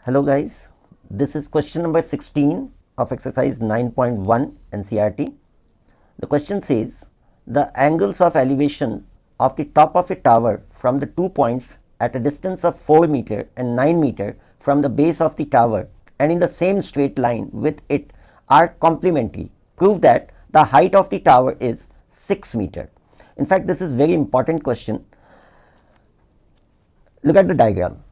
Hello guys, this is question number 16 of exercise 9.1 NCERT. The question says the angles of elevation of the top of a tower from the 2 points at a distance of 4 meter and 9 meter from the base of the tower and in the same straight line with it are complementary. Prove that the height of the tower is 6 meter. In fact, this is very important question. Look at the diagram.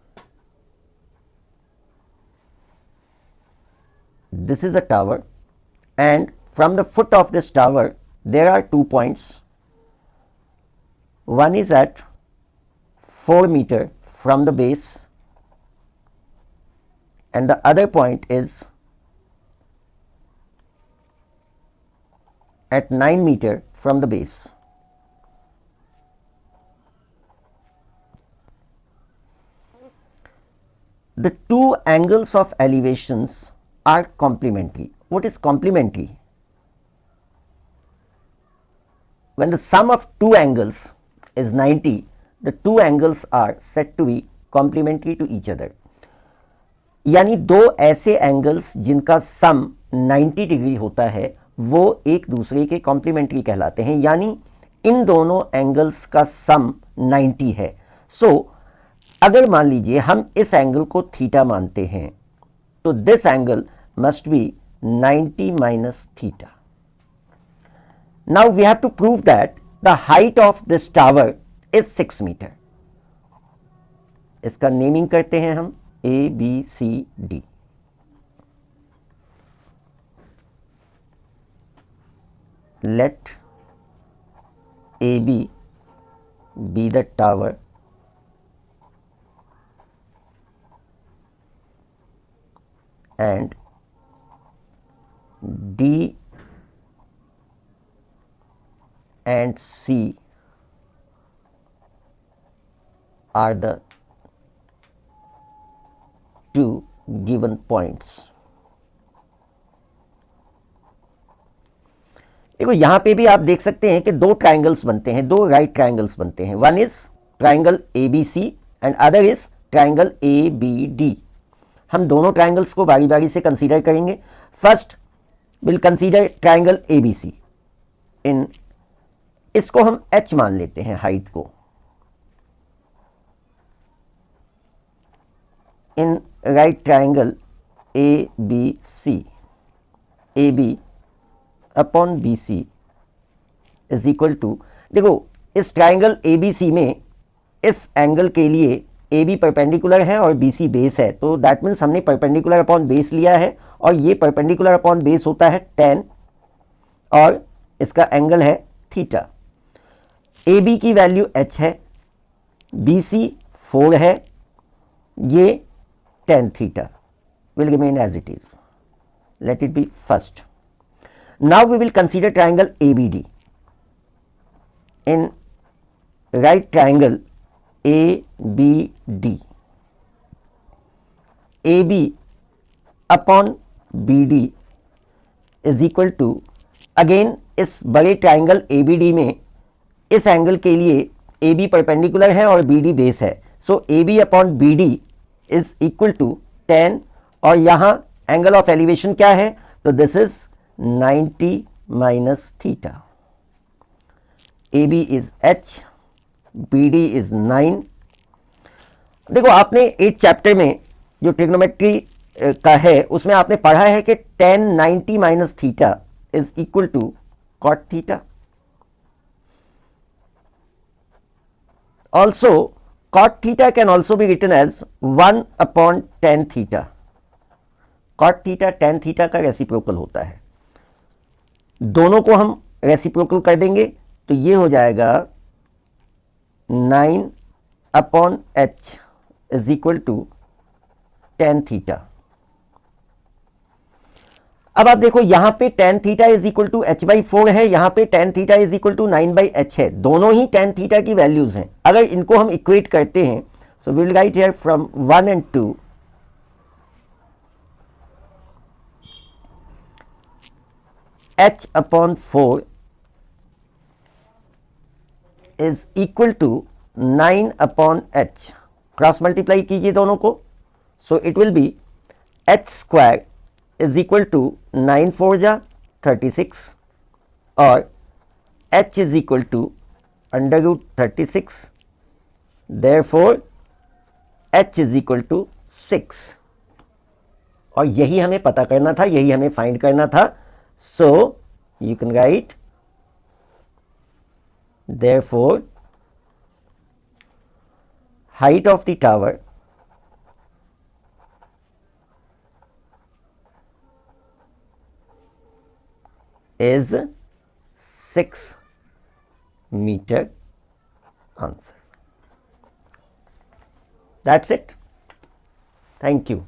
This is a tower, and from the foot of this tower there are 2 points. One is at 4 meter from the base and the other point is at 9 meter from the base. The two angles of elevations are complementary. What is complementary? When the sum of two angles is 90, the two angles are said to be complementary to each other. यानी दो ऐसे angles जिनका सम 90 degree होता है वो एक दूसरे के कॉम्प्लीमेंट्री कहलाते हैं, यानी इन दोनों एंगल्स का सम 90 है. सो अगर मान लीजिए हम इस एंगल को थीटा मानते हैं तो this angle must be 90 minus theta. Now we have to prove that the height of this tower is 6 meter. इसका नेमिंग करते हैं हम A, B, C, D. Let AB be the tower and D and C are the two given points. देखो यहां पे भी आप देख सकते हैं कि दो ट्राइंगल्स बनते हैं, दो राइट ट्राइंगल्स बनते हैं. One is triangle ABC and other is triangle ABD. हम दोनों ट्राइंगल्स को बारी बारी से कंसीडर करेंगे. First will consider triangle ABC. इन इसको हम H मान लेते हैं, हाइट को. In right triangle ABC, AB upon BC is equal to, देखो इस ट्राइंगल ABC में इस एंगल के लिए AB परपेंडिकुलर है और BC बेस है, तो दैट मीन्स हमने परपेंडिकुलर अपॉन बेस लिया है और ये परपेंडिकुलर अपॉन बेस होता है tan और इसका एंगल है थीटा. AB की वैल्यू H है, BC 4 है, ये tan theta will remain as it is. Let it be first. Now we will consider triangle ABD. In right triangle ABD, AB upon BD is equal to, again इस बड़े triangle ABD में इस angle के लिए AB perpendicular है और BD base है, so AB upon BD is equal to tan और यहाँ एंगल ऑफ एलिवेशन क्या है, तो this is 90 minus theta. AB is H, BD is 9. देखो आपने 8th चैप्टर में जो ट्रिग्नोमेट्री का है उसमें आपने पढ़ा है कि tan 90 minus theta is equal to cot theta. Also cot theta can also be written as 1 upon tan theta. cot theta tan theta का रेसिप्रोकल होता है. दोनों को हम रेसिप्रोकल कर देंगे तो ये हो जाएगा 9 upon H is equal to tan theta. अब आप देखो यहां पे tan theta is equal to H/4 है, यहां पे tan theta is equal to 9/H है. दोनों ही tan theta की वैल्यूज हैं. अगर इनको हम इक्वेट करते हैं so we will write here from 1 and 2 H upon 4 is equal to 9 upon H. Cross multiply कीजिए दोनों को, so it will be h square is equal to 9 4 ja 36 और h is equal to under root 36, therefore h is equal to 6 और यही हमें पता करना था, यही हमें फाइंड करना था. So you can write therefore height of the tower is 6 meter. Answer. That's it. Thank you.